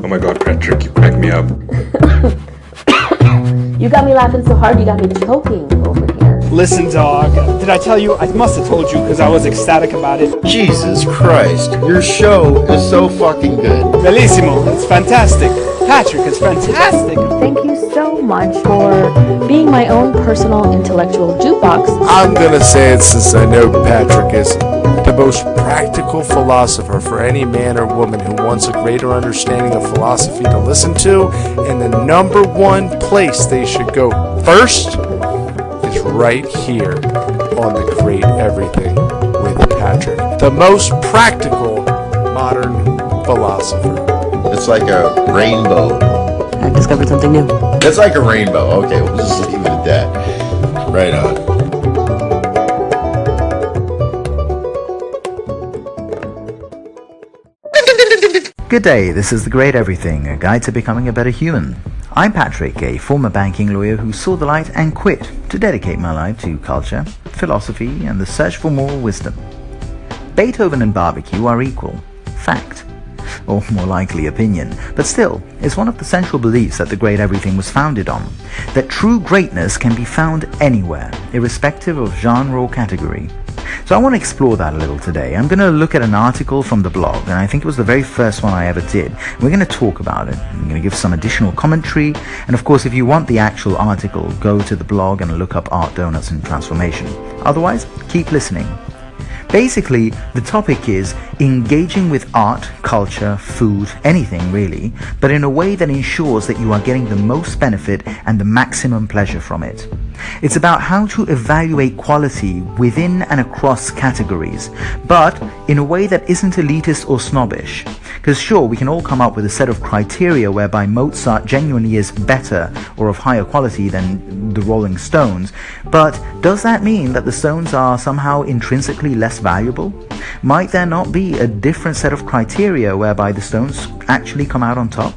Oh my god, Patrick, you crack me up. You got me laughing so hard you got me choking over here. Listen, dog, did I tell you? I must have told you because I was ecstatic about it. Jesus Christ, your show is so fucking good. Bellissimo, it's fantastic. Patrick, it's fantastic. Thank you so much for being my own personal intellectual jukebox. I'm gonna say it since I know Patrick is the most practical philosopher for any man or woman who wants a greater understanding of philosophy to listen to, and the number one place they should go first is right here on The Great Everything with Patrick, the most practical modern philosopher. It's like a rainbow. I discovered something new. It's like a rainbow. Okay, we'll just leave it at that. Right on. Good day, this is The Great Everything, a guide to becoming a better human. I'm Patrick, a former banking lawyer who saw the light and quit to dedicate my life to culture, philosophy, and the search for moral wisdom. Beethoven and barbecue are equal. Fact. Or more likely opinion, but still, it's one of the central beliefs that The Great Everything was founded on, that true greatness can be found anywhere, irrespective of genre or category. So I want to explore that a little today. I'm going to look at an article from the blog, and I think it was the very first one I ever did. We're going to talk about it. I'm going to give some additional commentary, and of course, if you want the actual article, go to the blog and look up Art, Donuts, and Transformation. Otherwise, keep listening. Basically, the topic is engaging with art, culture, food, anything really, but in a way that ensures that you are getting the most benefit and the maximum pleasure from it. It's about how to evaluate quality within and across categories, but in a way that isn't elitist or snobbish. Because sure, we can all come up with a set of criteria whereby Mozart genuinely is better or of higher quality than the Rolling Stones, but does that mean that the Stones are somehow intrinsically less valuable? Might there not be a different set of criteria whereby the Stones actually come out on top?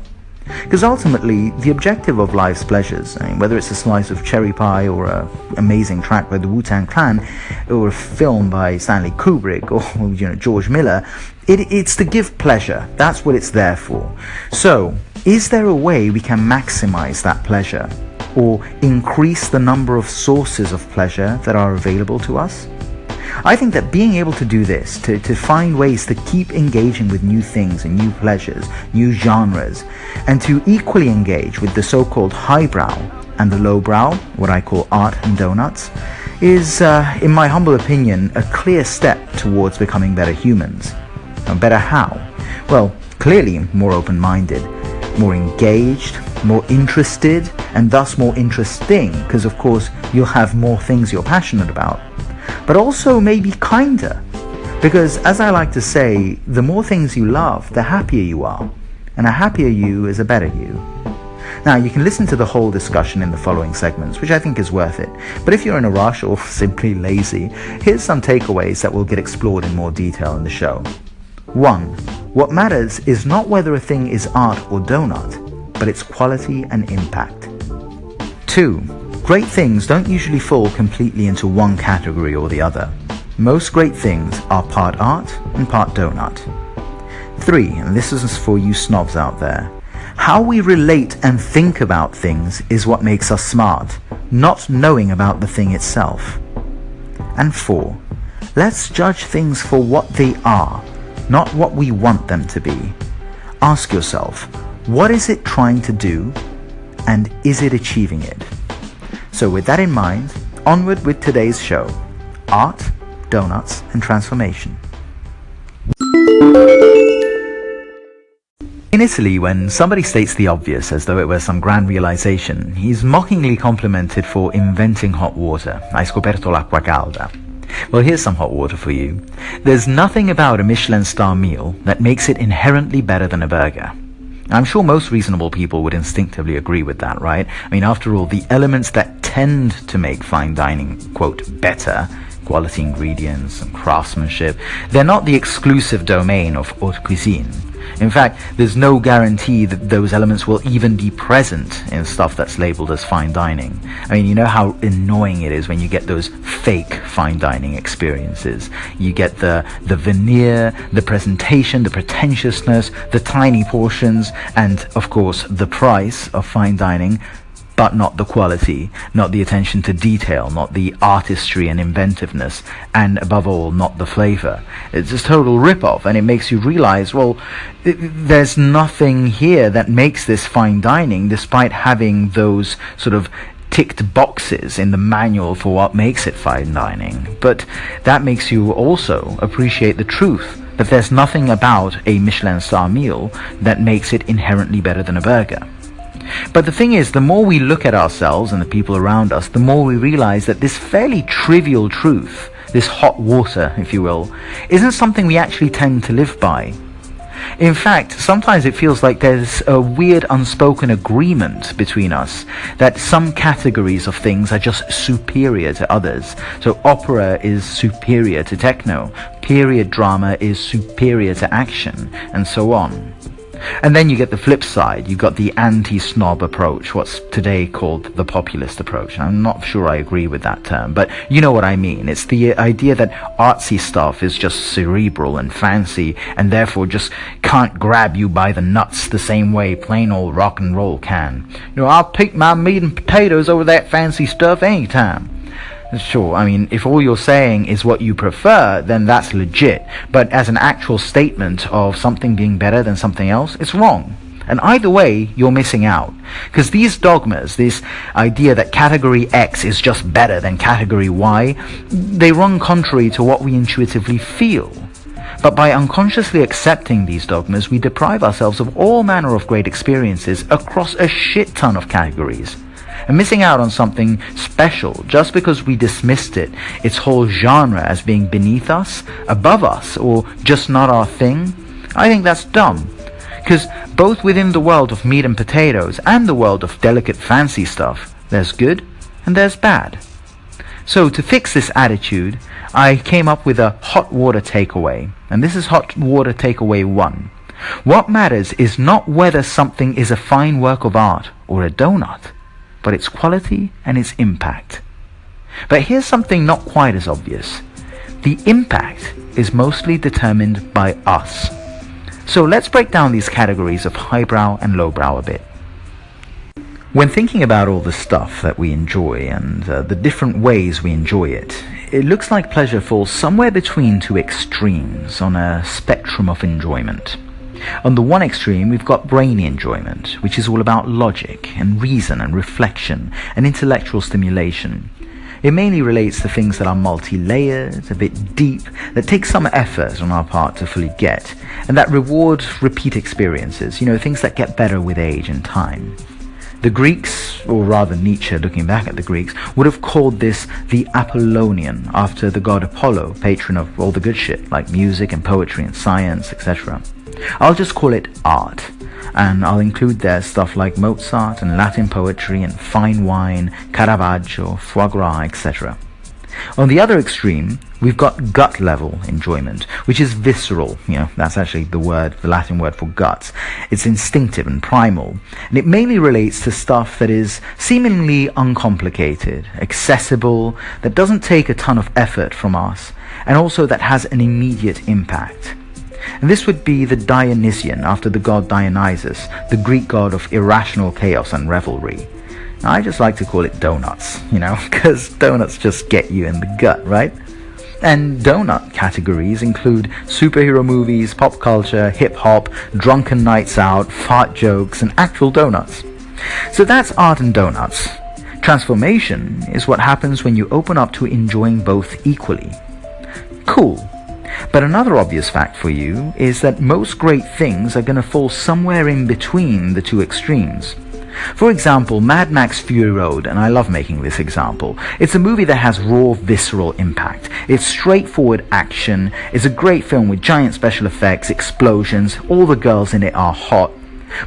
Because ultimately, the objective of life's pleasures, whether it's a slice of cherry pie or an amazing track by the Wu-Tang Clan, or a film by Stanley Kubrick or George Miller, it's to give pleasure. That's what it's there for. So, is there a way we can maximize that pleasure or increase the number of sources of pleasure that are available to us? I think that being able to do this, to find ways to keep engaging with new things and new pleasures, new genres, and to equally engage with the so-called highbrow and the lowbrow, what I call art and donuts, is, in my humble opinion, a clear step towards becoming better humans. Now, better how? Well, clearly more open-minded, more engaged, more interested, and thus more interesting, because of course you'll have more things you're passionate about. But also maybe kinder, because as I like to say, the more things you love, the happier you are, and a happier you is a better you. Now, you can listen to the whole discussion in the following segments, which I think is worth it, but if you're in a rush or simply lazy, here's some takeaways that will get explored in more detail in the show. 1. What matters is not whether a thing is art or donut, but its quality and impact. 2. Great things don't usually fall completely into one category or the other. Most great things are part art and part donut. 3, and this is for you snobs out there, how we relate and think about things is what makes us smart, not knowing about the thing itself. And 4, let's judge things for what they are, not what we want them to be. Ask yourself, what is it trying to do, and is it achieving it? So with that in mind, onward with today's show, Art, Donuts, and Transformation. In Italy, when somebody states the obvious as though it were some grand realization, he's mockingly complimented for inventing hot water. Hai scoperto l'acqua calda. Well, here's some hot water for you. There's nothing about a Michelin star meal that makes it inherently better than a burger. I'm sure most reasonable people would instinctively agree with that, right? I mean, after all, the elements that tend to make fine dining, quote, better, quality ingredients and craftsmanship, they're not the exclusive domain of haute cuisine. In fact, there's no guarantee that those elements will even be present in stuff that's labeled as fine dining. I mean, you know how annoying it is when you get those fake fine dining experiences. You get the veneer, the presentation, the pretentiousness, the tiny portions, and of course the price of fine dining, but not the quality, not the attention to detail, not the artistry and inventiveness, and above all, not the flavor. It's a total rip-off, and it makes you realize, well, there's nothing here that makes this fine dining, despite having those sort of ticked boxes in the manual for what makes it fine dining. But that makes you also appreciate the truth that there's nothing about a Michelin star meal that makes it inherently better than a burger. But the thing is, the more we look at ourselves and the people around us, the more we realize that this fairly trivial truth, this hot water, if you will, isn't something we actually tend to live by. In fact, sometimes it feels like there's a weird unspoken agreement between us that some categories of things are just superior to others. So opera is superior to techno, period drama is superior to action, and so on. And then you get the flip side. You've got the anti-snob approach, what's today called the populist approach. I'm not sure I agree with that term, but you know what I mean. It's the idea that artsy stuff is just cerebral and fancy, and therefore just can't grab you by the nuts the same way plain old rock and roll can. You know, I'll pick my meat and potatoes over that fancy stuff anytime. Sure, I mean, if all you're saying is what you prefer, then that's legit. But as an actual statement of something being better than something else, it's wrong. And either way, you're missing out. Because these dogmas, this idea that category X is just better than category Y, they run contrary to what we intuitively feel. But by unconsciously accepting these dogmas, we deprive ourselves of all manner of great experiences across a shit ton of categories. And missing out on something special just because we dismissed it, its whole genre, as being beneath us, above us, or just not our thing, I think that's dumb. Because both within the world of meat and potatoes and the world of delicate fancy stuff, there's good and there's bad. So to fix this attitude, I came up with a hot water takeaway. And this is hot water takeaway 1. What matters is not whether something is a fine work of art or a donut, but its quality and its impact. But here's something not quite as obvious. The impact is mostly determined by us. So let's break down these categories of highbrow and lowbrow a bit. When thinking about all the stuff that we enjoy and the different ways we enjoy it, it looks like pleasure falls somewhere between two extremes on a spectrum of enjoyment. On the one extreme, we've got brainy enjoyment, which is all about logic and reason and reflection and intellectual stimulation. It mainly relates to things that are multi-layered, a bit deep, that take some effort on our part to fully get, and that reward repeat experiences, things that get better with age and time. The Greeks, or rather Nietzsche looking back at the Greeks, would have called this the Apollonian, after the god Apollo, patron of all the good shit, like music and poetry and science, etc. I'll just call it art, and I'll include there stuff like Mozart and Latin poetry and fine wine, Caravaggio, foie gras, etc. On the other extreme, we've got gut level enjoyment, which is visceral. That's actually the Latin word for guts. It's instinctive and primal, and it mainly relates to stuff that is seemingly uncomplicated, accessible, that doesn't take a ton of effort from us, and also that has an immediate impact. And this would be the Dionysian, after the god Dionysus, the Greek god of irrational chaos and revelry. I just like to call it donuts, because donuts just get you in the gut, right? And donut categories include superhero movies, pop culture, hip-hop, drunken nights out, fart jokes, and actual donuts. So that's art and donuts. Transformation is what happens when you open up to enjoying both equally. Cool. But another obvious fact for you is that most great things are going to fall somewhere in between the two extremes. For example, Mad Max Fury Road, and I love making this example. It's a movie that has raw, visceral impact. It's straightforward action. It's a great film with giant special effects, explosions, all the girls in it are hot.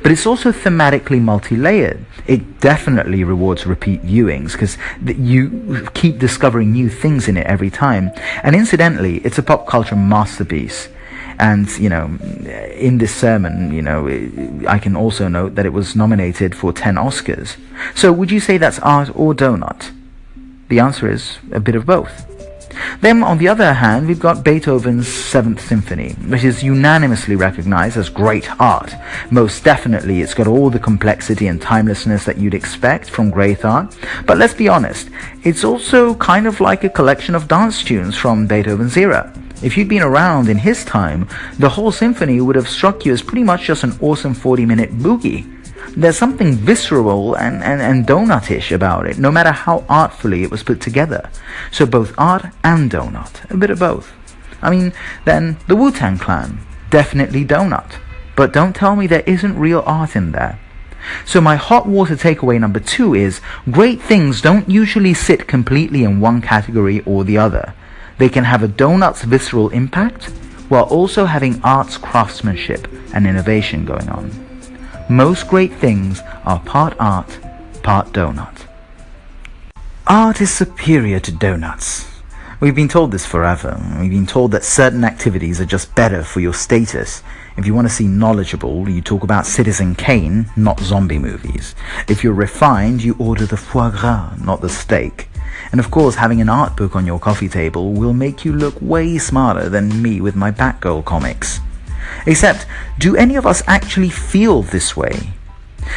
But it's also thematically multi-layered. It definitely rewards repeat viewings because you keep discovering new things in it every time. And incidentally, it's a pop culture masterpiece. And, in this sermon, I can also note that it was nominated for 10 Oscars. So would you say that's art or donut? The answer is a bit of both. Then, on the other hand, we've got Beethoven's Seventh Symphony, which is unanimously recognized as great art. Most definitely, it's got all the complexity and timelessness that you'd expect from great art. But let's be honest, it's also kind of like a collection of dance tunes from Beethoven's era. If you'd been around in his time, the whole symphony would have struck you as pretty much just an awesome 40-minute boogie. There's something visceral and donut-ish about it, no matter how artfully it was put together. So both art and donut, a bit of both. Then the Wu-Tang Clan, definitely donut. But don't tell me there isn't real art in there. So my hot water takeaway number 2 is, great things don't usually sit completely in one category or the other. They can have a donut's visceral impact, while also having art's craftsmanship and innovation going on. Most great things are part art, part donut. Art is superior to donuts. We've been told this forever. We've been told that certain activities are just better for your status. If you want to seem knowledgeable, you talk about Citizen Kane, not zombie movies. If you're refined, you order the foie gras, not the steak. And of course, having an art book on your coffee table will make you look way smarter than me with my Batgirl comics. Except, do any of us actually feel this way?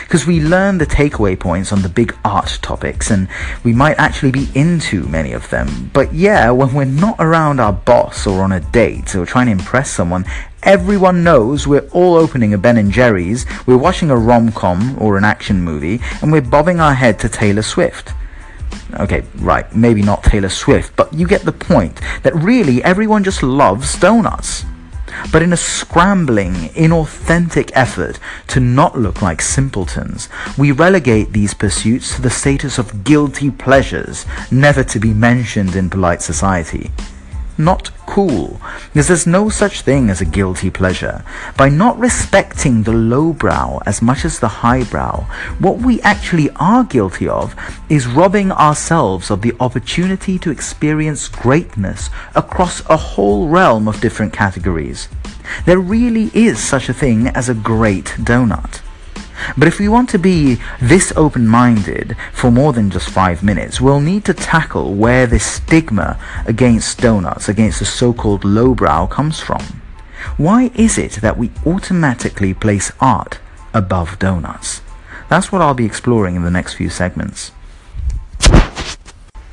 Because we learn the takeaway points on the big art topics, and we might actually be into many of them. But yeah, when we're not around our boss or on a date or trying to impress someone, everyone knows we're all opening a Ben & Jerry's, we're watching a rom-com or an action movie, and we're bobbing our head to Taylor Swift. Okay, right, maybe not Taylor Swift, but you get the point, that really everyone just loves donuts. But in a scrambling, inauthentic effort to not look like simpletons, we relegate these pursuits to the status of guilty pleasures, never to be mentioned in polite society. Not cool, because there's no such thing as a guilty pleasure. By not respecting the lowbrow as much as the highbrow, what we actually are guilty of is robbing ourselves of the opportunity to experience greatness across a whole realm of different categories. There really is such a thing as a great donut. But if we want to be this open-minded for more than just 5 minutes, we'll need to tackle where this stigma against donuts, against the so-called lowbrow, comes from. Why is it that we automatically place art above donuts? That's what I'll be exploring in the next few segments.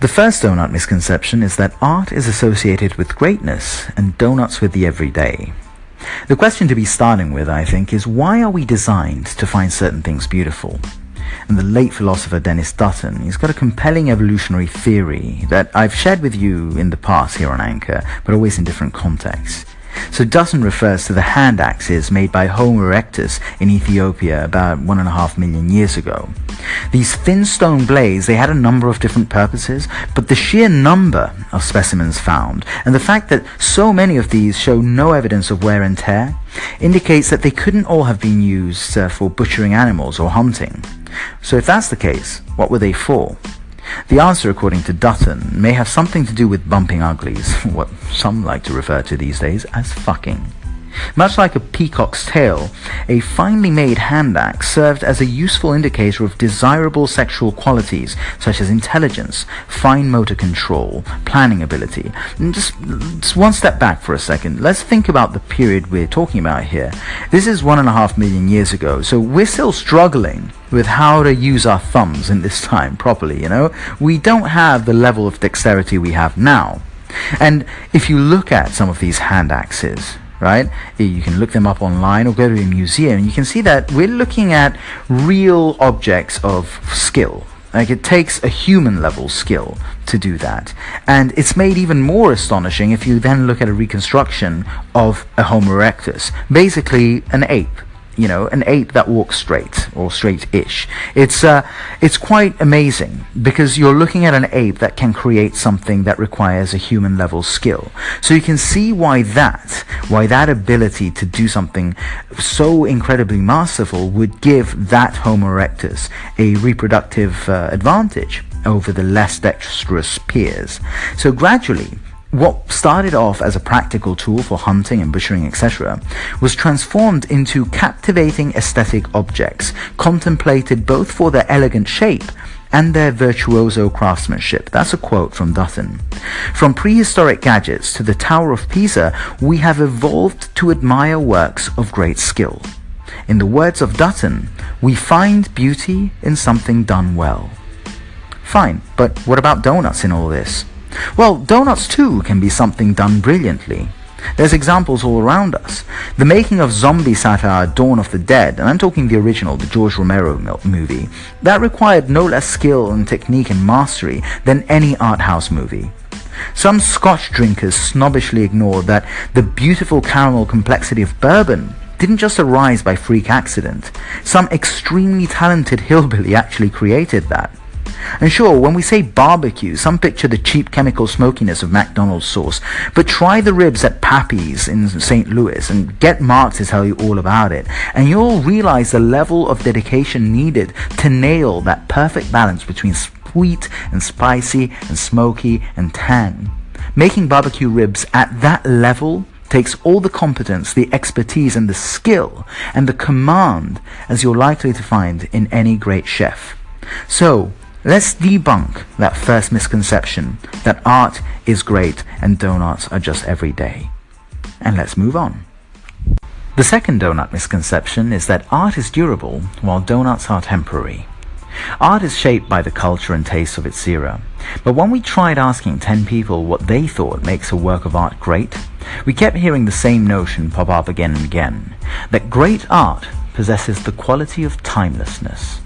The first donut misconception is that art is associated with greatness and donuts with the everyday. The question to be starting with, I think, is why are we designed to find certain things beautiful? And the late philosopher Dennis Dutton, he's got a compelling evolutionary theory that I've shared with you in the past here on Anchor, but always in different contexts. So Dutton refers to the hand axes made by Homo erectus in Ethiopia about 1.5 million years ago. These thin stone blades, they had a number of different purposes, but the sheer number of specimens found, and the fact that so many of these show no evidence of wear and tear, indicates that they couldn't all have been used for butchering animals or hunting. So if that's the case, what were they for? The answer, according to Dutton, may have something to do with bumping uglies, what some like to refer to these days as fucking. Much like a peacock's tail, a finely made hand axe served as a useful indicator of desirable sexual qualities such as intelligence, fine motor control, planning ability. And just one step back for a second. Let's think about the period we're talking about here. This is 1.5 million years ago, so we're still struggling with how to use our thumbs in this time properly, We don't have the level of dexterity we have now. And if you look at some of these hand axes, right, you can look them up online or go to a museum, you can see that we're looking at real objects of skill. Like, it takes a human level skill to do that. And it's made even more astonishing if you then look at a reconstruction of a Homo erectus, basically an ape an ape that walks straight or straight-ish. It's quite amazing because you're looking at an ape that can create something that requires a human-level skill. So you can see why that ability to do something so incredibly masterful would give that Homo erectus a reproductive advantage over the less dexterous peers. So gradually, what started off as a practical tool for hunting and butchering, etc., was transformed into captivating aesthetic objects, contemplated both for their elegant shape and their virtuoso craftsmanship. That's a quote from Dutton. From prehistoric gadgets to the Tower of Pisa, we have evolved to admire works of great skill. In the words of Dutton, we find beauty in something done well. Fine, but what about donuts in all this? Well, donuts too can be something done brilliantly. There's examples all around us. The making of zombie satire Dawn of the Dead, and I'm talking the original, the George Romero movie, that required no less skill and technique and mastery than any art house movie. Some Scotch drinkers snobbishly ignore that the beautiful caramel complexity of bourbon didn't just arise by freak accident. Some extremely talented hillbilly actually created that. And sure, when we say barbecue, some picture the cheap chemical smokiness of McDonald's sauce, but try the ribs at Pappy's in St. Louis and get Mark to tell you all about it, and you'll realize the level of dedication needed to nail that perfect balance between sweet and spicy and smoky and tang. Making barbecue ribs at that level takes all the competence, the expertise and the skill and the command as you're likely to find in any great chef. So, let's debunk that first misconception that art is great and donuts are just everyday. And let's move on. The second donut misconception is that art is durable while donuts are temporary. Art is shaped by the culture and taste of its era, but when we tried asking 10 people what they thought makes a work of art great, we kept hearing the same notion pop up again and again, that great art possesses the quality of timelessness.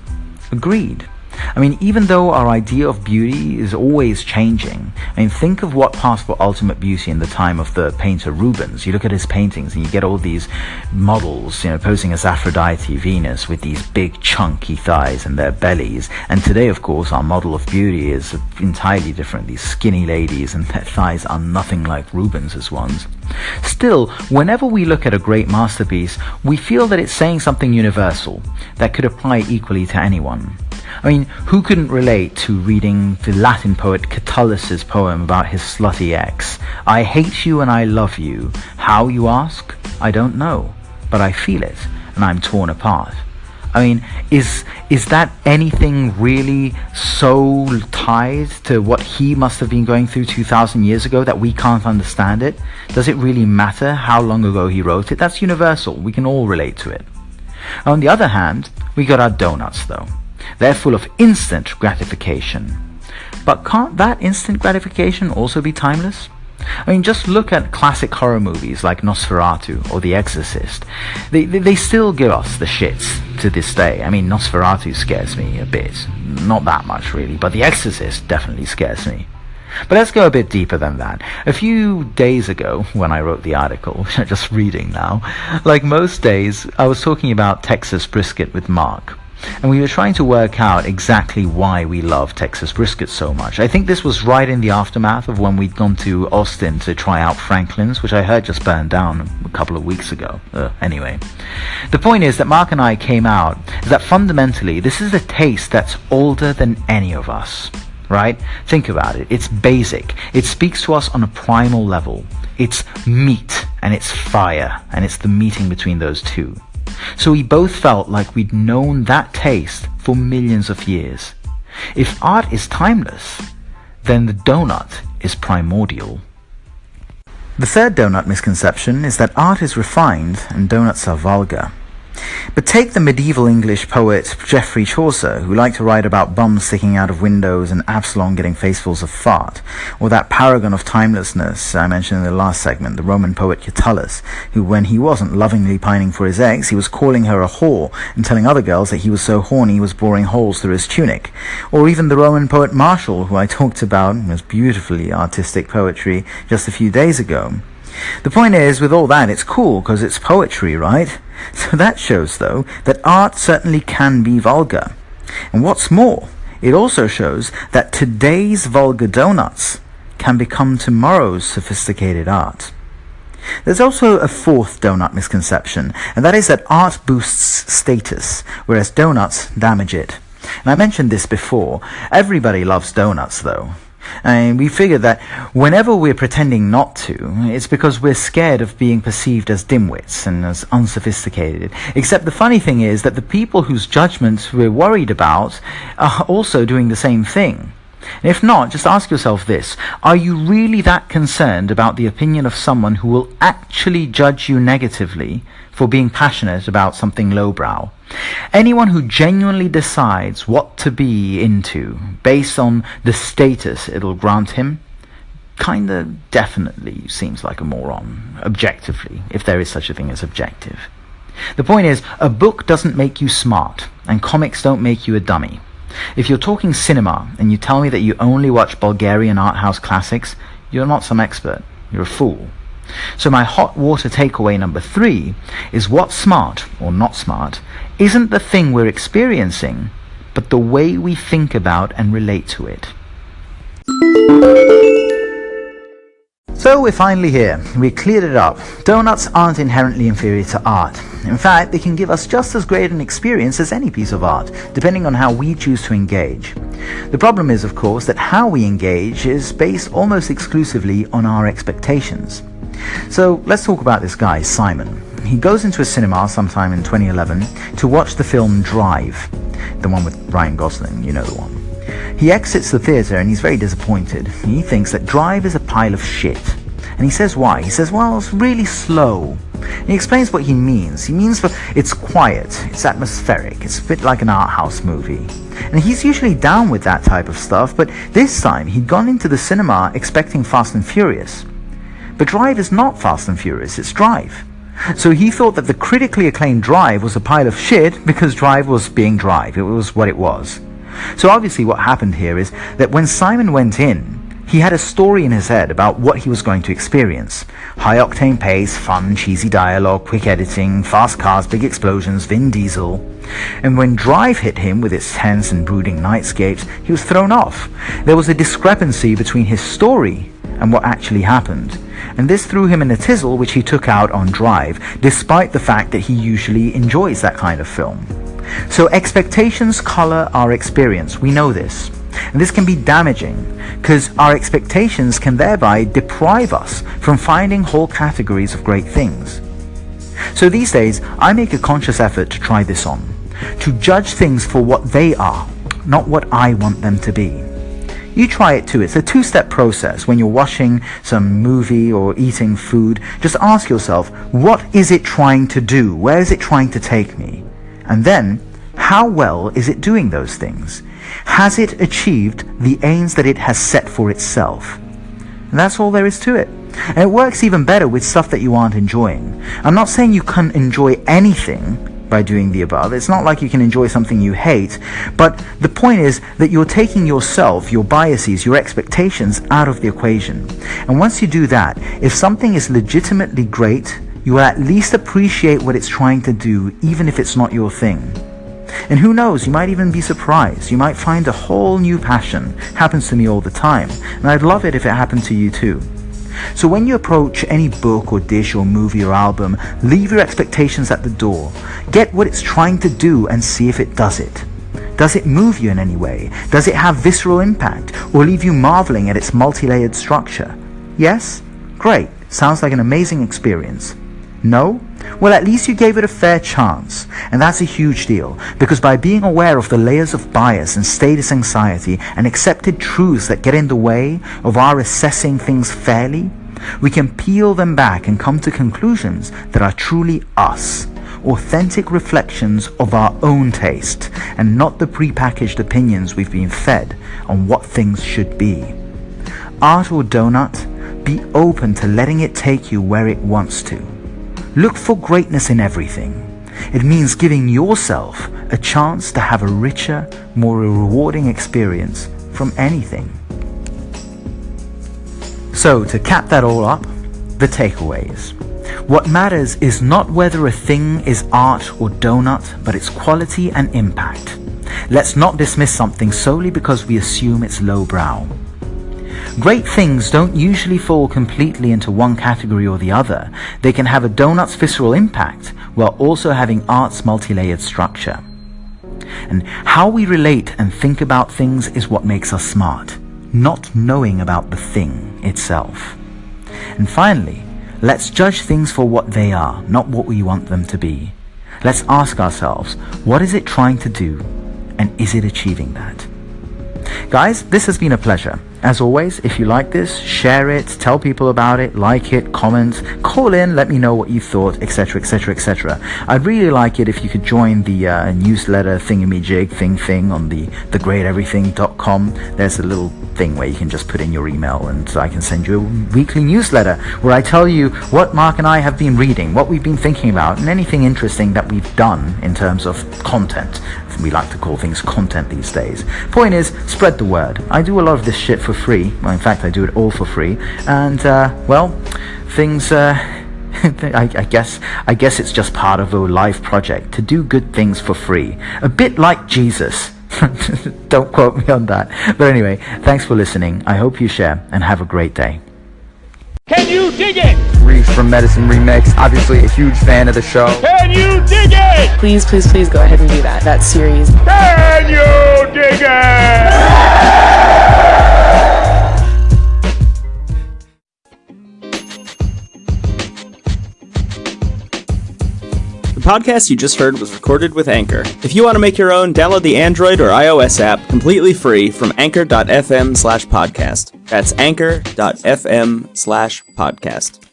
Agreed. I mean, even though our idea of beauty is always changing, think of what passed for ultimate beauty in the time of the painter Rubens. You look at his paintings and you get all these models, posing as Aphrodite, Venus, with these big chunky thighs and their bellies. And today, of course, our model of beauty is entirely different. These skinny ladies and their thighs are nothing like Rubens's ones. Still, whenever we look at a great masterpiece, we feel that it's saying something universal that could apply equally to anyone. Who couldn't relate to reading the Latin poet Catullus's poem about his slutty ex? I hate you and I love you. How, you ask? I don't know, but I feel it, and I'm torn apart. Is that anything really so tied to what he must have been going through 2,000 years ago that we can't understand it? Does it really matter how long ago he wrote it? That's universal. We can all relate to it. On the other hand, we got our donuts, though. They're full of instant gratification. But can't that instant gratification also be timeless? Just look at classic horror movies like Nosferatu or The Exorcist. They still give us the shits to this day. Nosferatu scares me a bit. Not that much, really, but The Exorcist definitely scares me. But let's go a bit deeper than that. A few days ago, when I wrote the article, which I'm just reading now, like most days, I was talking about Texas brisket with Mark. And we were trying to work out exactly why we love Texas brisket so much. I think this was right in the aftermath of when we'd gone to Austin to try out Franklin's, which I heard just burned down a couple of weeks ago. Anyway, the point is that Mark and I came out that fundamentally this is a taste that's older than any of us, right? Think about it. It's basic. It speaks to us on a primal level. It's meat and it's fire, and it's the meeting between those two. So we both felt like we'd known that taste for millions of years. If art is timeless, then the donut is primordial. The third donut misconception is that art is refined and donuts are vulgar. But take the medieval English poet Geoffrey Chaucer, who liked to write about bums sticking out of windows and Absalom getting facefuls of fart, or that paragon of timelessness I mentioned in the last segment, the Roman poet Catullus, who, when he wasn't lovingly pining for his ex, he was calling her a whore and telling other girls that he was so horny he was boring holes through his tunic, or even the Roman poet Martial, who I talked about in his beautifully artistic poetry just a few days ago. The point is, with all that, it's cool because it's poetry, right? So that shows, though, that art certainly can be vulgar. And what's more, it also shows that today's vulgar donuts can become tomorrow's sophisticated art. There's also a fourth donut misconception, and that is that art boosts status, whereas donuts damage it. And I mentioned this before. Everybody loves donuts, though. And we figure that whenever we're pretending not to, it's because we're scared of being perceived as dimwits and as unsophisticated. Except the funny thing is that the people whose judgments we're worried about are also doing the same thing. And if not, just ask yourself this: are you really that concerned about the opinion of someone who will actually judge you negatively for being passionate about something lowbrow? Anyone who genuinely decides what to be into based on the status it'll grant him kinda definitely seems like a moron, objectively, if there is such a thing as objective. The point is, a book doesn't make you smart, and comics don't make you a dummy. If you're talking cinema and you tell me that you only watch Bulgarian art house classics, you're not some expert, you're a fool. So my hot water takeaway number 3 is what's smart, or not smart, isn't the thing we're experiencing, but the way we think about and relate to it. So we're finally here. We cleared it up. Donuts aren't inherently inferior to art. In fact, they can give us just as great an experience as any piece of art, depending on how we choose to engage. The problem is, of course, that how we engage is based almost exclusively on our expectations. So let's talk about this guy, Simon. He goes into a cinema sometime in 2011 to watch the film Drive, the one with Ryan Gosling, you know the one. He exits the theatre and he's very disappointed. He thinks that Drive is a pile of shit. And he says why. He says, well, it's really slow. And he explains what he means. He means it's quiet, it's atmospheric, it's a bit like an art house movie. And he's usually down with that type of stuff, but this time he'd gone into the cinema expecting Fast and Furious. But Drive is not Fast and Furious, it's Drive. So he thought that the critically acclaimed Drive was a pile of shit because Drive was being Drive. It was what it was. So obviously what happened here is that when Simon went in, he had a story in his head about what he was going to experience. High-octane pace, fun, cheesy dialogue, quick editing, fast cars, big explosions, Vin Diesel. And when Drive hit him with its tense and brooding nightscapes, he was thrown off. There was a discrepancy between his story and what actually happened. And this threw him in a tizzy which he took out on Drive, despite the fact that he usually enjoys that kind of film. So expectations color our experience, we know this. And this can be damaging, because our expectations can thereby deprive us from finding whole categories of great things. So these days, I make a conscious effort to try this on, to judge things for what they are, not what I want them to be. You try it too. It's a two-step process. When you're watching some movie or eating food, just ask yourself, what is it trying to do? Where is it trying to take me? And then, how well is it doing those things? Has it achieved the aims that it has set for itself? And that's all there is to it. And it works even better with stuff that you aren't enjoying. I'm not saying you can't enjoy anything by doing the above. It's not like you can enjoy something you hate, but the point is that you're taking yourself, your biases, your expectations out of the equation. And once you do that, if something is legitimately great, you will at least appreciate what it's trying to do, even if it's not your thing. And who knows, you might even be surprised. You might find a whole new passion. Happens to me all the time, and I'd love it if it happened to you too. So when you approach any book or dish or movie or album, leave your expectations at the door. Get what it's trying to do and see if it does it. Does it move you in any way? Does it have visceral impact or leave you marveling at its multi-layered structure? Yes? Great. Sounds like an amazing experience. No? Well, at least you gave it a fair chance. And that's a huge deal, because by being aware of the layers of bias and status anxiety and accepted truths that get in the way of our assessing things fairly, we can peel them back and come to conclusions that are truly us, authentic reflections of our own taste, and not the prepackaged opinions we've been fed on what things should be. Art or donut, be open to letting it take you where it wants to. Look for greatness in everything. It means giving yourself a chance to have a richer, more rewarding experience from anything. So, to cap that all up, the takeaways. What matters is not whether a thing is art or donut, but its quality and impact. Let's not dismiss something solely because we assume it's lowbrow. Great things don't usually fall completely into one category or the other. They can have a donut's visceral impact while also having art's multi-layered structure. And how we relate and think about things is what makes us smart, not knowing about the thing itself. And finally, let's judge things for what they are, not what we want them to be. Let's ask ourselves, what is it trying to do, and is it achieving that? Guys, this has been a pleasure. As always, if you like this, share it, tell people about it, like it, comment, call in, let me know what you thought, etc, etc, etc. I'd really like it if you could join the newsletter thingamajig thing on the thegreateverything.com. There's a little thing where you can just put in your email and I can send you a weekly newsletter where I tell you what Mark and I have been reading, what we've been thinking about, and anything interesting that we've done in terms of content. We like to call things content these days. Point is, spread the word. I do a lot of this shit for free. Well, in fact, I do it all for free. And, well, things, I guess it's just part of a life project to do good things for free. A bit like Jesus. Don't quote me on that. But anyway, thanks for listening. I hope you share and have a great day. Can you dig it? Reef from Medicine Remix, obviously a huge fan of the show. Can you dig it? Please, please, please go ahead and do that. That series. Can you dig it? The podcast you just heard was recorded with Anchor. If you want to make your own, download the Android or iOS app completely free from anchor.fm/podcast. That's anchor.fm/podcast.